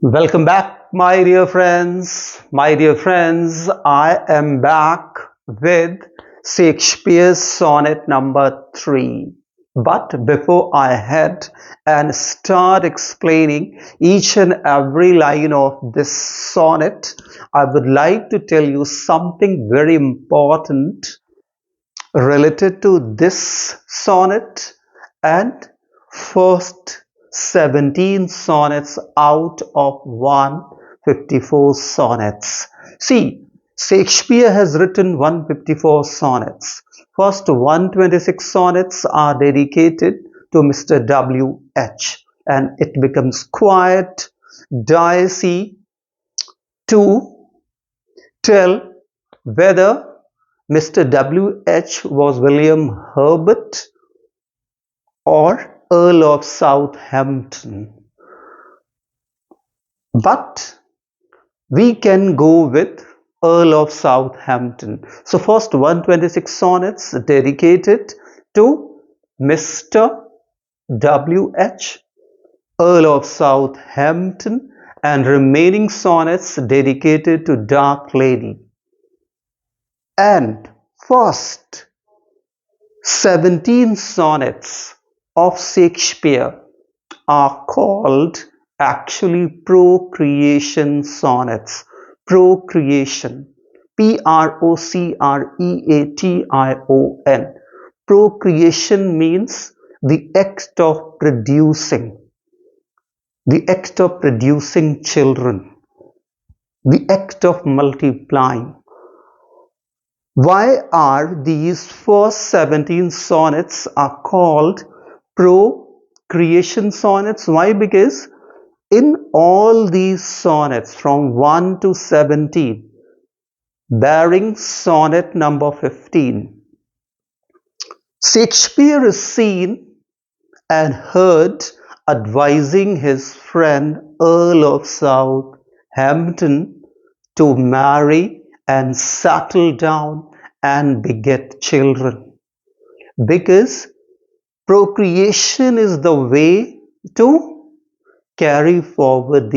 Welcome back, my dear friends. My dear friends, I am back with Shakespeare's sonnet number 3. But before I head and start explaining each and every line of this sonnet, I would like to tell you something very important related to this sonnet and first 17 sonnets out of 154 sonnets. See, Shakespeare has written 154 sonnets. First 126 sonnets are dedicated to Mr. W.H. and it becomes quite dicey to tell whether Mr. W.H. was William Herbert or Earl of Southampton. But we can go with Earl of Southampton. So first 126 sonnets dedicated to Mr. W.H. Earl of Southampton and remaining sonnets dedicated to Dark Lady. And first 17 sonnets of Shakespeare are called actually procreation sonnets. Procreation. Procreation. Procreation means the act of producing. The act of producing children. The act of multiplying. Why are these first 17 sonnets are called procreation sonnets? Why? Because in all these sonnets from 1 to 17, barring sonnet number 15, Shakespeare is seen and heard advising his friend Earl of Southampton to marry and settle down and beget children, because procreation is the way to carry forward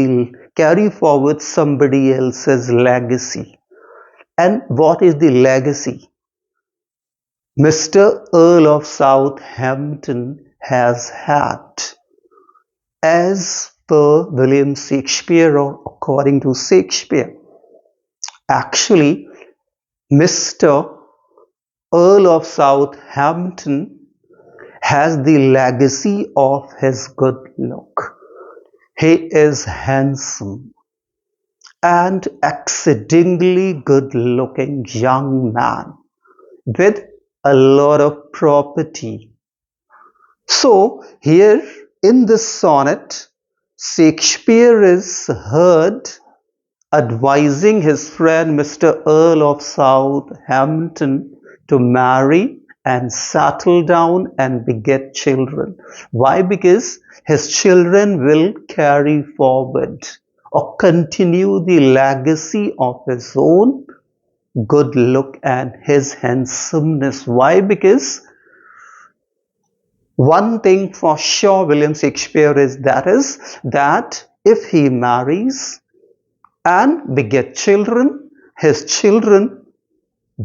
somebody else's legacy. And what is the legacy Mr. Earl of Southampton has had? As per William Shakespeare, or according to Shakespeare, actually Mr. Earl of Southampton has the legacy of his good look. He is handsome and exceedingly good looking young man with a lot of property. So here in this sonnet, Shakespeare is heard advising his friend Mr. Earl of Southampton to marry and settle down and beget children. Why? Because his children will carry forward or continue the legacy of his own good look and his handsomeness. Why? Because one thing for sure William Shakespeare is that if he marries and beget children, his children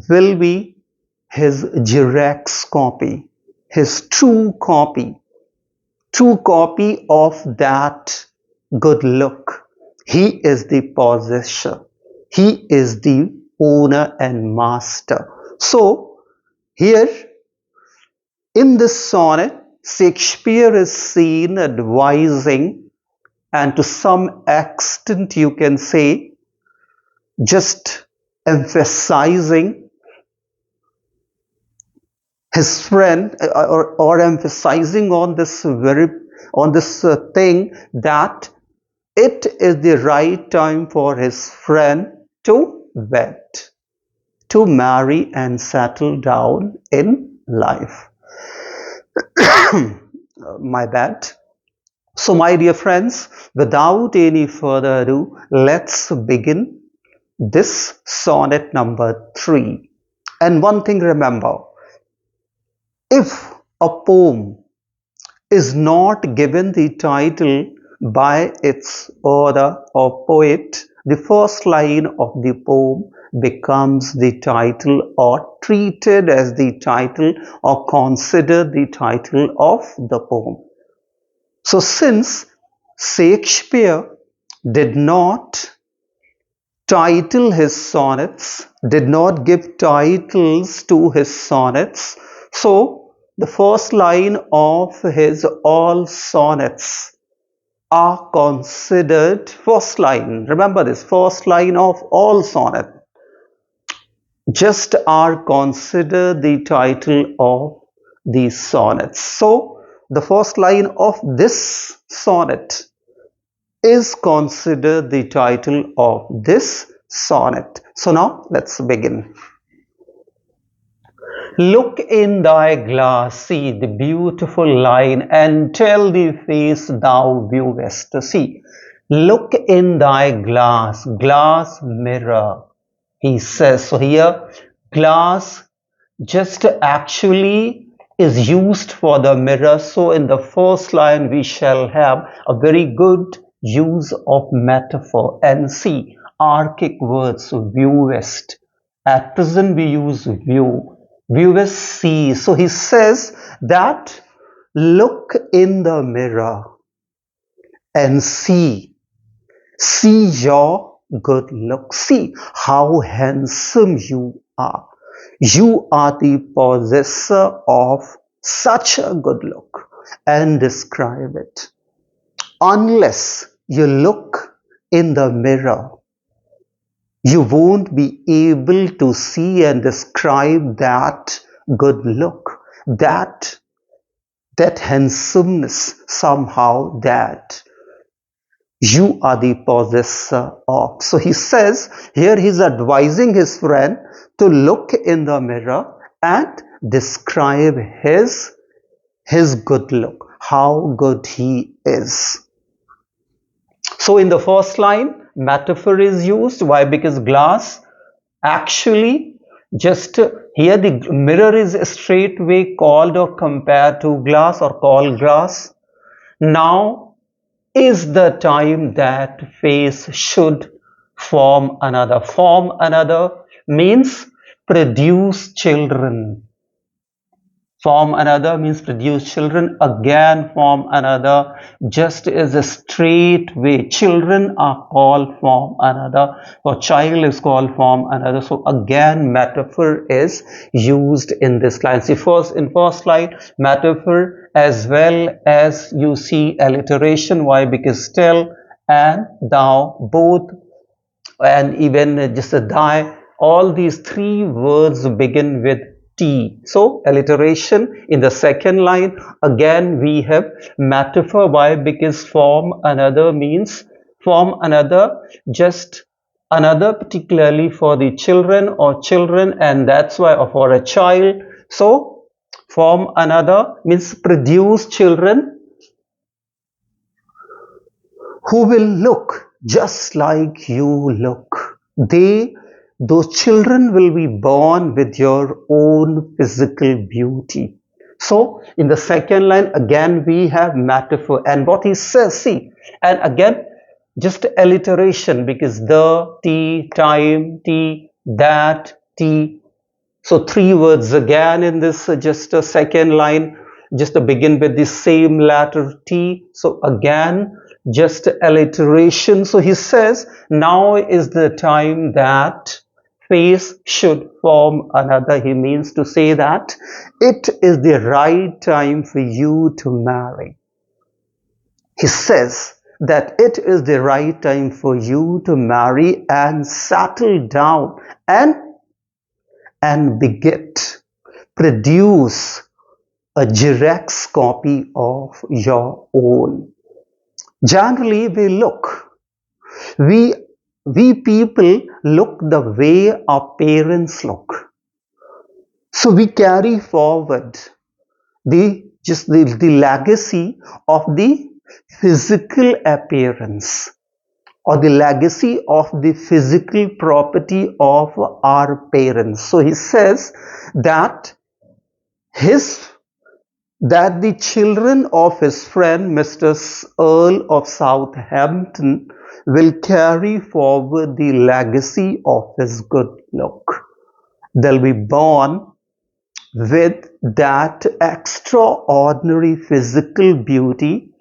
will be his Xerox copy, his true copy of that good look. He is the possessor. He is the owner and master. So here in this sonnet, Shakespeare is seen advising, and to some extent you can say just emphasizing his friend, or emphasizing on this thing, that it is the right time for his friend to wed, to marry and settle down in life. My bad. So my dear friends, without any further ado, let's begin this sonnet number 3. And one thing remember, if a poem is not given the title by its author or poet, the first line of the poem becomes the title or treated as the title or considered the title of the poem. So since Shakespeare did not title his sonnets, did not give titles to his sonnets, so the first line of his all sonnets are considered first line. Remember this, first line of all sonnet just are considered the title of these sonnets. So the first line of this sonnet is considered the title of this sonnet. So now let's begin. Look in thy glass, see the beautiful line, and tell the face thou viewest. See, look in thy glass, glass mirror, he says. So here, glass just actually is used for the mirror. So in the first line, we shall have a very good use of metaphor. And see, archaic words, viewest. At present, we use view. Viewest, see. So he says that look in the mirror and see. See your good look. See how handsome you are. You are the possessor of such a good look, and describe it. Unless you look in the mirror, you won't be able to see and describe that good look, that handsomeness somehow that you are the possessor of. So he says here he's advising his friend to look in the mirror and describe his good look, how good he is. So in the first line, metaphor is used. Why? Because glass actually just here the mirror is straightway called or compared to glass or called glass. Now is the time that face should form another. Form another means produce children. Form another means produce children. Again, form another just is a straight way. Children are called form another, or child is called form another. So again, metaphor is used in this line. See, first in first line, metaphor as well as you see alliteration. Why? Because tell and thou both, and even just a die, all these three words begin with T. So alliteration in the second line. Again we have metaphor. Why? Because form another means form another, just another, particularly for the children or children, and that's why, or for a child. So form another means produce children who will look just like you look. Those children will be born with your own physical beauty. So in the second line, again we have metaphor, and what he says, see, and again just alliteration, because the, T, time, T, that, T. So three words again in this just a second line, just to begin with the same letter T. So again just alliteration. So he says now is the time that face should form another. He means to say that it is the right time for you to marry. He says that it is the right time for you to marry and settle down and beget, produce a Xerox copy of your own. Generally, we people look the way our parents look. So we carry forward the legacy of the physical appearance, or the legacy of the physical property of our parents. So he says that his that the children of his friend Mr. Earl of Southampton will carry forward the legacy of his good luck. They'll be born with that extraordinary physical beauty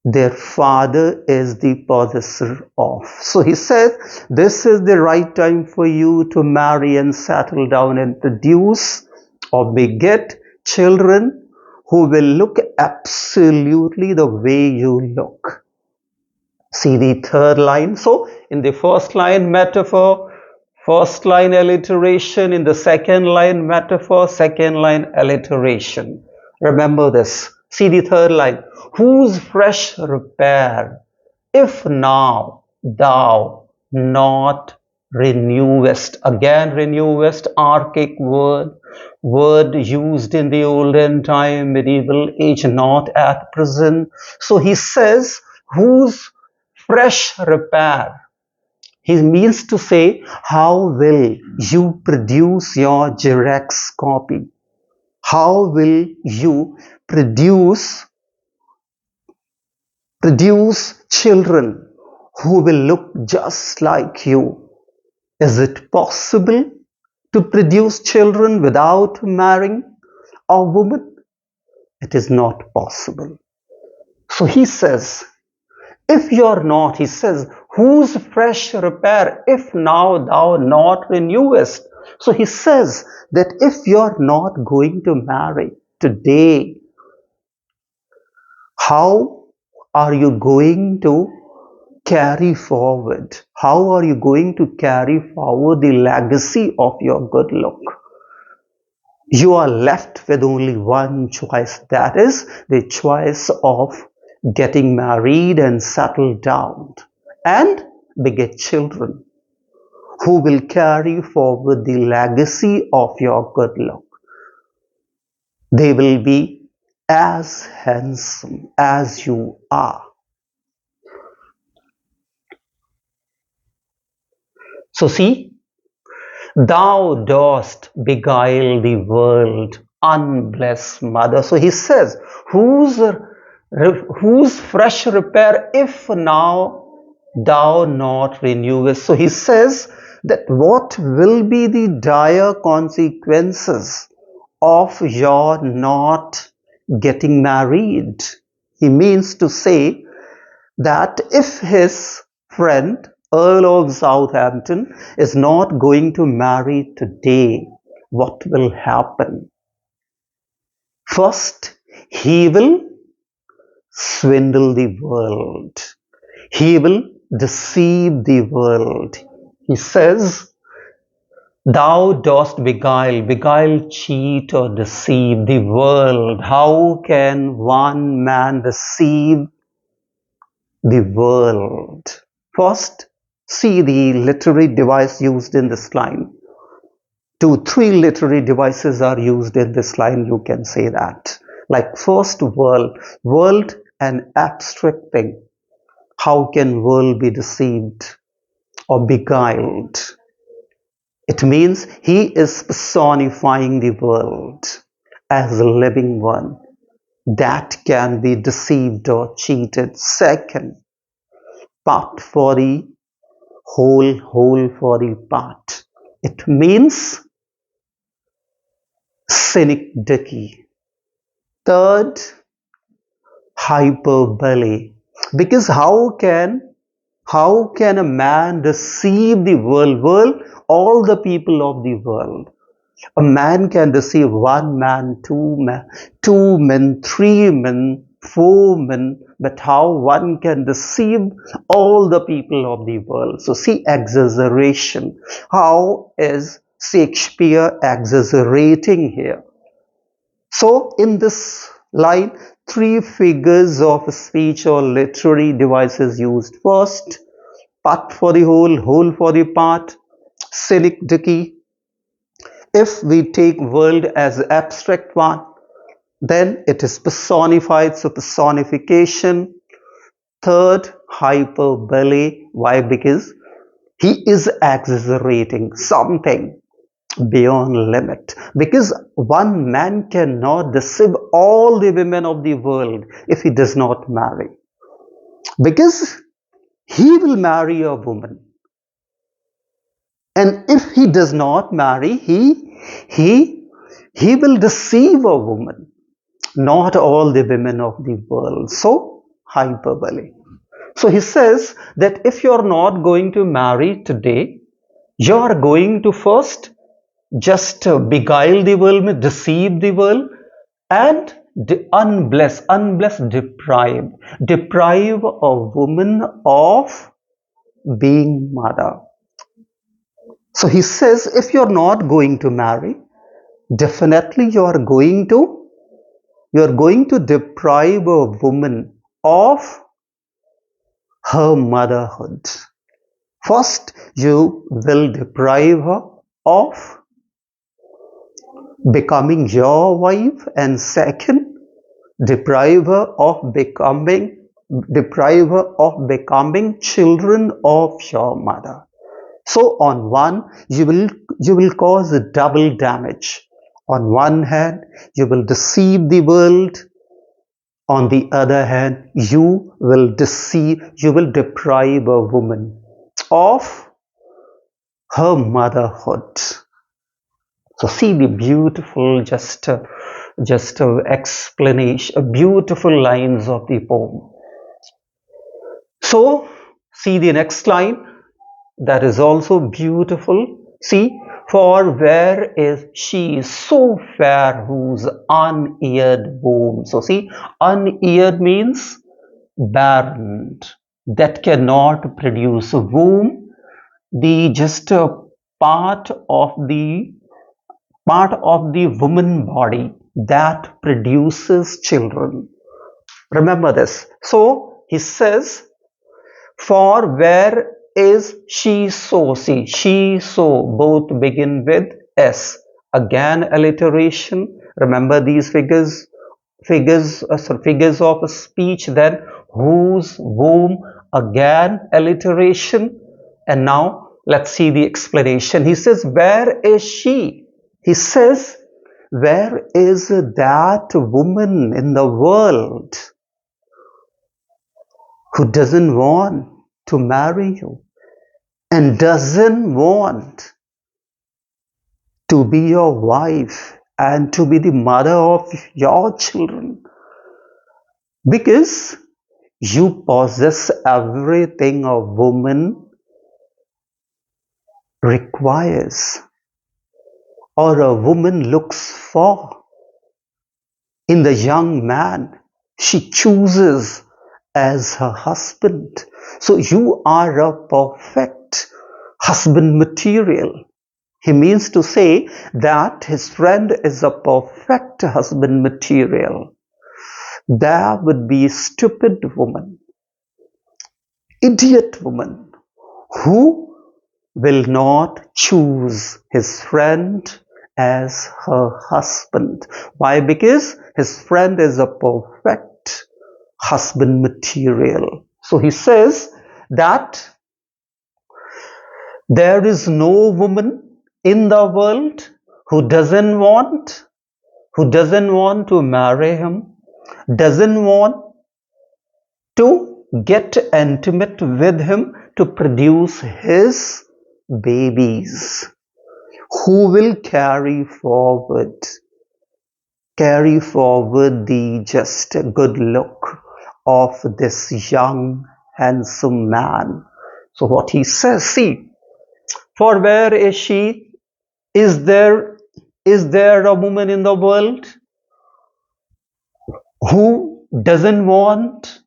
their father is the possessor of. So he says, this is the right time for you to marry and settle down and produce or beget children who will look absolutely the way you look. See the third line. So in the first line, metaphor, first line alliteration, in the second line, metaphor, second line alliteration. Remember this. See the third line. Whose fresh repair, if now thou not renewest. Again, renewest, archaic word used in the olden time, medieval age, not at present. So he says, whose fresh repair. He means to say, how will you produce your Xerox copy? How will you produce children who will look just like you? Is it possible to produce children without marrying a woman? It is not possible. So he says, if you're not, he says, whose fresh repair, if now thou not renewest. So he says that if you're not going to marry today, how are you going to carry forward? How are you going to carry forward the legacy of your good luck? You are left with only one choice, that is the choice of getting married and settled down and beget children who will carry forward the legacy of your good luck. They will be as handsome as you are. So see, thou dost beguile the world, unblessed mother. So he says, whose fresh repair, if now thou not renewest. So he says that what will be the dire consequences of your not getting married? He means to say that if his friend Earl of Southampton is not going to marry today, what will happen? First, he will swindle the world. He will deceive the world. He says, thou dost beguile, cheat or deceive the world. How can one man deceive the world? First, see the literary device used in this line. 3 literary devices are used in this line, you can say that. Like first, world an abstract thing. How can world be deceived or beguiled? It means he is personifying the world as a living one that can be deceived or cheated. Second, part for the whole for the part. It means synecdoche. Third, hyperbole. Because how can a man deceive the world, all the people of the world? A man can deceive one man, two men, three men, four men, but how one can deceive all the people of the world? So see exaggeration. How is Shakespeare exaggerating here? So in this line, 3 figures of speech or literary devices used. First, part for the whole for the part, synecdoche. If we take world as abstract one, then it is personified, so personification. Third, hyperbole. Why? Because he is exaggerating something. beyond limit, because one man cannot deceive all the women of the world if he does not marry, because he will marry a woman, and if he does not marry, he he will deceive a woman, not all the women of the world. So hyperbole. So he says that if you're not going to marry today, you're going to first just beguile the world, deceive the world, and unbless, deprive a woman of being mother. So he says, if you're not going to marry, definitely you're going to deprive a woman of her motherhood. First, you will deprive her of becoming your wife, and second, deprive her of becoming children of your mother. So on one, you will cause a double damage. On one hand, you will deceive the world. On the other hand, you will deprive a woman of her motherhood. So see the beautiful, just a explanation, beautiful lines of the poem. So see the next line, that is also beautiful. See, for where is she so fair whose uneared womb? So see, uneared means barren, that cannot produce a womb, the just a part of the woman body that produces children. Remember this. So he says, for where is she so? See, she so both begin with S. Again, alliteration. Remember these figures of speech. Then whose, whom, again alliteration. And now let's see the explanation. He says, where is she? He says, where is that woman in the world who doesn't want to marry you and doesn't want to be your wife and to be the mother of your children? Because you possess everything a woman requires or a woman looks for in the young man she chooses as her husband. So you are a perfect husband material. He means to say that his friend is a perfect husband material. There would be a stupid woman, idiot woman, who will not choose his friend as her husband. Why? Because his friend is a perfect husband material. So he says that there is no woman in the world who doesn't want to marry him, doesn't want to get intimate with him to produce his babies, who will carry forward the just good look of this young handsome man. So what he says, see, for where is she? Is there a woman in the world who doesn't want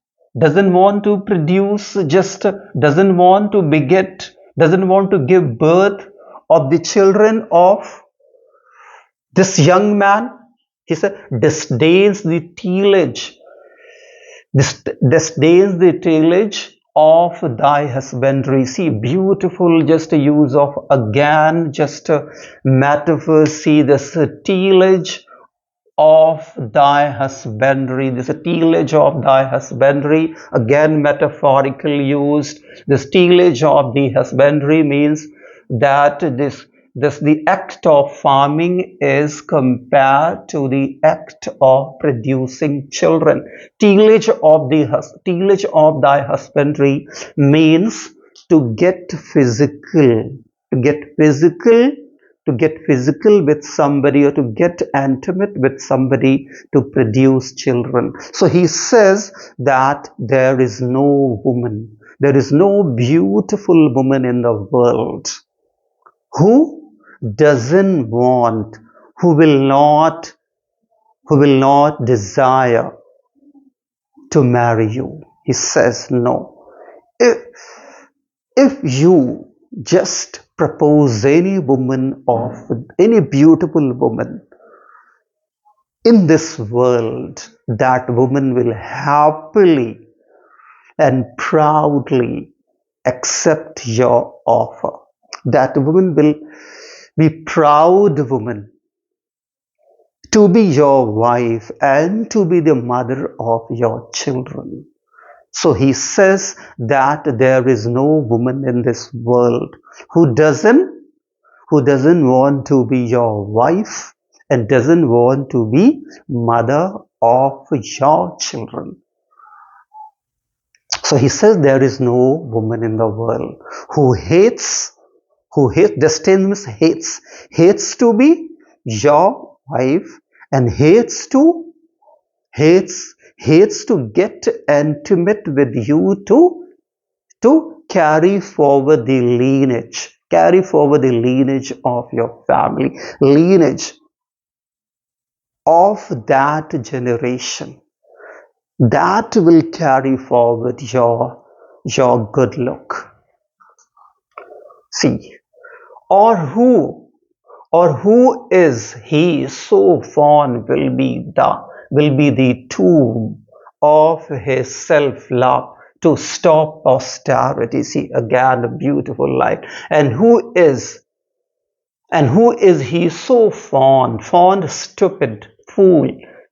to produce, just doesn't want to beget, doesn't want to give birth of the children of this young man? He said, disdains the tillage of thy husbandry. See, beautiful just a use of again just a metaphor. See, this tillage of thy husbandry, this tillage of thy husbandry, again metaphorically used. This tillage of the husbandry means that the act of farming is compared to the act of producing children. Tillage of thy husbandry means to get physical, to get physical, to get physical with somebody, or to get intimate with somebody to produce children. So he says that there is no woman, there is no beautiful woman in the world who doesn't want, who will not, who will not desire to marry you. He says no. If, if you just propose any woman, of any beautiful woman in this world, that woman will happily and proudly accept your offer. That woman will be proud woman to be your wife and to be the mother of your children. So he says that there is no woman in this world who doesn't want to be your wife and doesn't want to be mother of your children. So he says there is no woman in the world who hates, hates to be your wife and hates to get intimate with you to carry forward the lineage of your family, lineage of that generation that will carry forward your good look. See, or who is he so fond will be the tomb of his self-love to stop posterity. See, again a beautiful line. And who is he so fond, stupid, fool?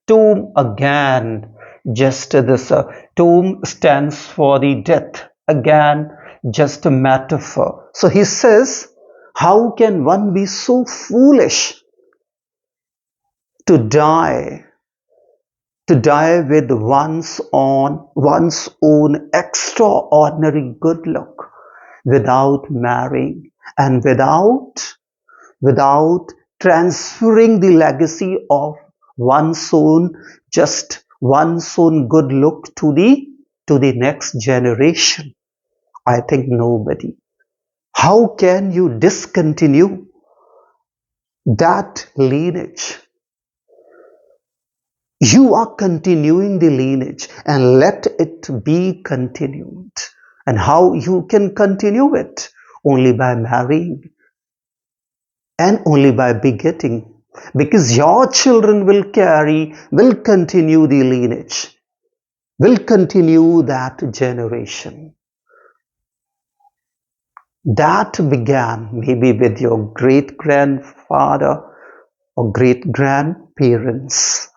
Tomb again. Just this tomb stands for the death. Again, just a metaphor. So he says, how can one be so foolish to die, with one's own extraordinary good look, without marrying and without transferring the legacy of one's own one's own good look to the next generation? I think nobody. How can you discontinue that lineage? You are continuing the lineage, and let it be continued. And how you can continue it? Only by marrying and only by begetting, because your children will continue the lineage, will continue that generation that began maybe with your great grandfather or great grandparents.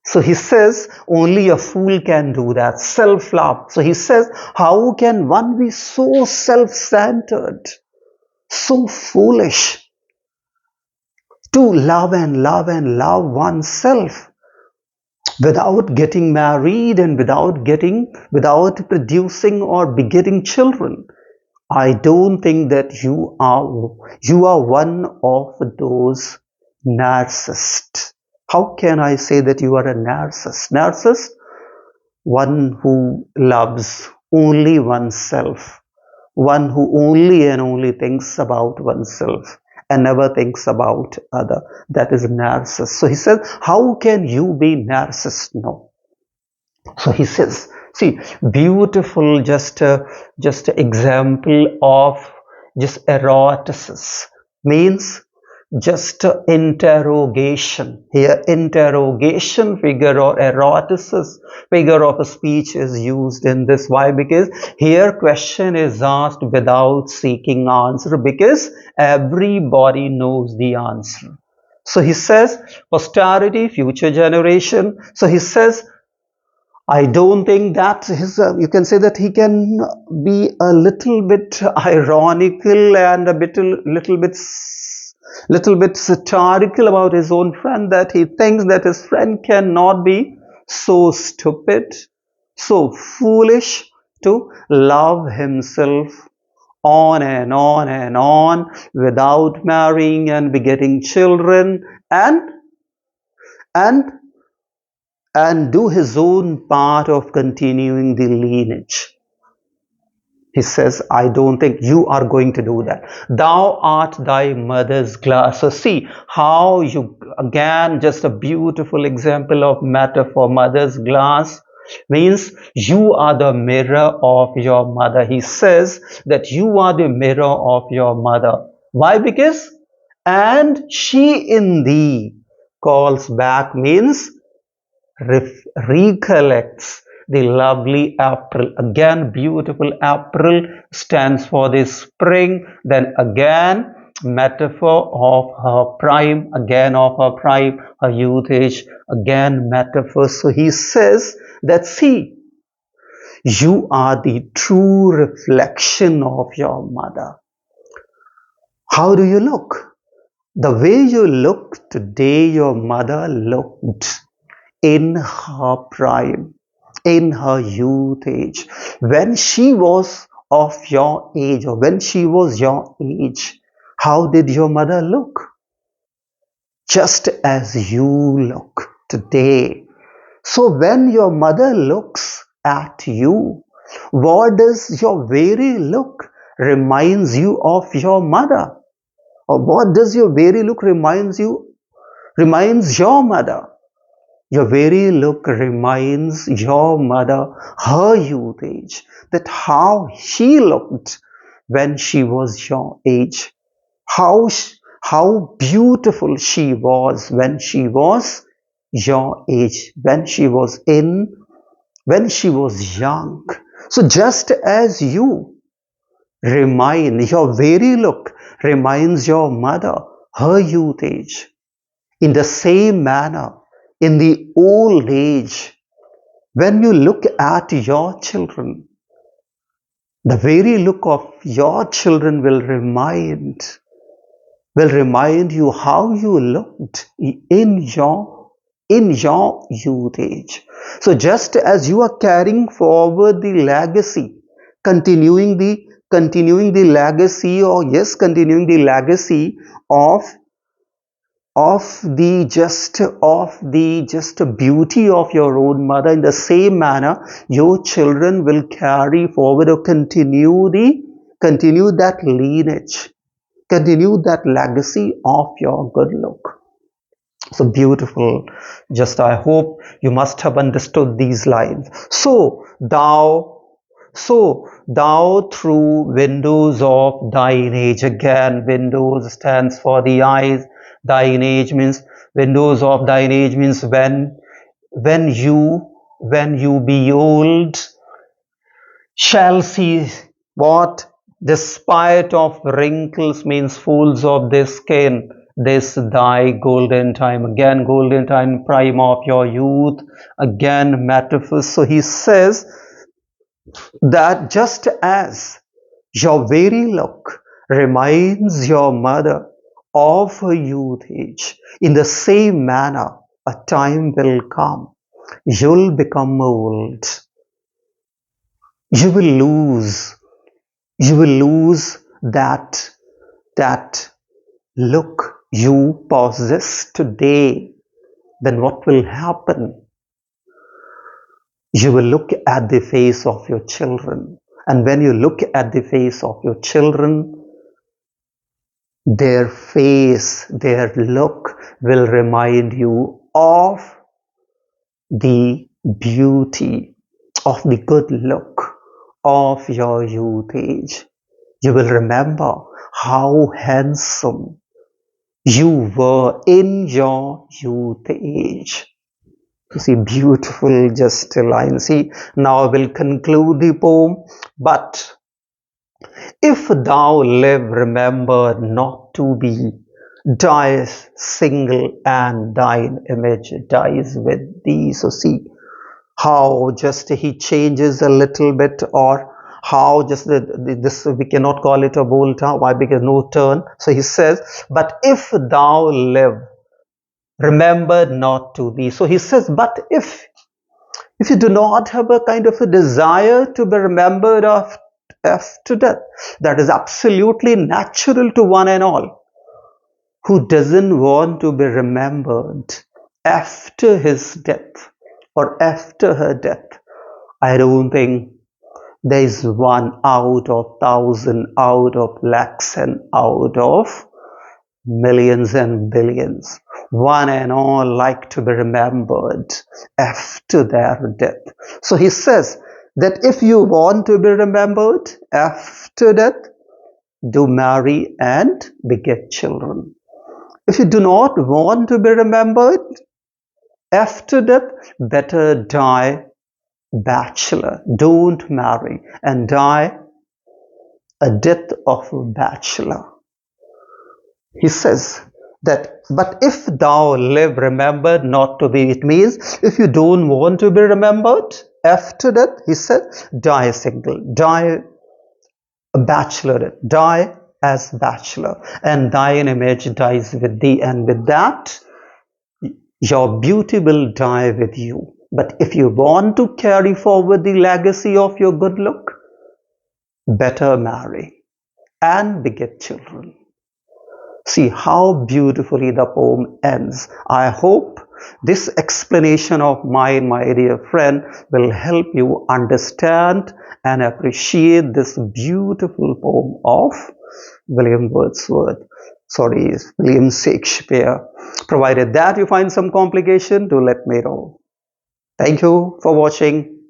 So he says only a fool can do that. Self-love. So he says, how can one be so self-centered, so foolish, to love and love and love oneself without getting married and without producing or begetting children? I don't think that you are one of those narcissists. How can I say that you are a narcissist? Narcissist, one who loves only oneself, one who only and only thinks about oneself and never thinks about other. That is narcissist. So he says, how can you be narcissist? No. So he says, see, beautiful, just example of just eroticis means just interrogation. Here, interrogation figure or eroticis figure of speech is used in this. Why? Because here question is asked without seeking answer, because everybody knows the answer. So he says, posterity, future generation. So he says, I don't think that you can say that he can be a little bit ironical and a little bit little bit satirical about his own friend, that he thinks that his friend cannot be so stupid, so foolish to love himself on and on and on without marrying and begetting children, and and do his own part of continuing the lineage. He says, I don't think you are going to do that. Thou art thy mother's glass. So see how you, again, just a beautiful example of metaphor. Mother's glass means you are the mirror of your mother. He says that you are the mirror of your mother. Why? Because, and she in thee calls back means recollects the lovely April. Again, beautiful April stands for the spring. Then again, metaphor of her prime, again of her prime, her youth age, again metaphor. So he says that, see, you are the true reflection of your mother. How do you look? The way you look today, your mother looked in her prime, in her youth age, when she was of your age, or when she was your age. How did your mother look? Just as you look today. So when your mother looks at you, what does your very look reminds you of your mother? Or what does your very look reminds your mother? Your very look reminds your mother her youth age, that how she looked when she was your age, how, how beautiful she was when she was your age, when she was young. So just as you your very look reminds your mother her youth age, in the same manner, in the old age, when you look at your children, the very look of your children will remind you how you looked in your youth age. So just as you are carrying forward the legacy, continuing the legacy, or yes, continuing the legacy of of the just beauty of your own mother, in the same manner your children will carry forward, or continue that lineage, continue that legacy of your good look. So beautiful. Just, I hope you must have understood these lines. So thou through windows of thine age. Again, windows stands for the eyes. Thine age means, windows of thine age means, when you behold, shall see what? Despite of wrinkles means folds of the skin, this thy golden time. Again, golden time, prime of your youth. Again, metaphor. So he says that just as your very look reminds your mother of her youth age, in the same manner, a time will come. You'll become old. You will lose. You will lose that look you possess today. Then what will happen? You will look at the face of your children. And when you look at the face of your children, their face, their look will remind you of the beauty, of the good look of your youth age. You will remember how handsome you were in your youth age. You see, beautiful just a line. See, now I will conclude the poem. But if thou live, remember not to be, dies single, and thine image dies with thee. So see how just he changes a little bit, or how just this, we cannot call it a bold turn. Why? Because no turn. So he says, but if thou live, remember not to be. So he says, but if you do not have a kind of a desire to be remembered after death, that is absolutely natural to one and all. Who doesn't want to be remembered after his death or after her death? I don't think there is one out of thousand, out of lakhs, and out of millions and billions. One and all like to be remembered after their death. So he says that if you want to be remembered after death, do marry and beget children. If you do not want to be remembered after death, better die bachelor. Don't marry and die a death of a bachelor. He says that, but if thou live, remember not to be. It means if you don't want to be remembered after death, he said, die single, die a bachelor, die as bachelor, and thine image dies with thee, and with that your beauty will die with you. But if you want to carry forward the legacy of your good look, better marry and beget children. See how beautifully the poem ends. I hope this explanation of mine, my dear friend, will help you understand and appreciate this beautiful poem of William Wordsworth. Sorry, William Shakespeare. Provided that you find some complication, do let me know. Thank you for watching.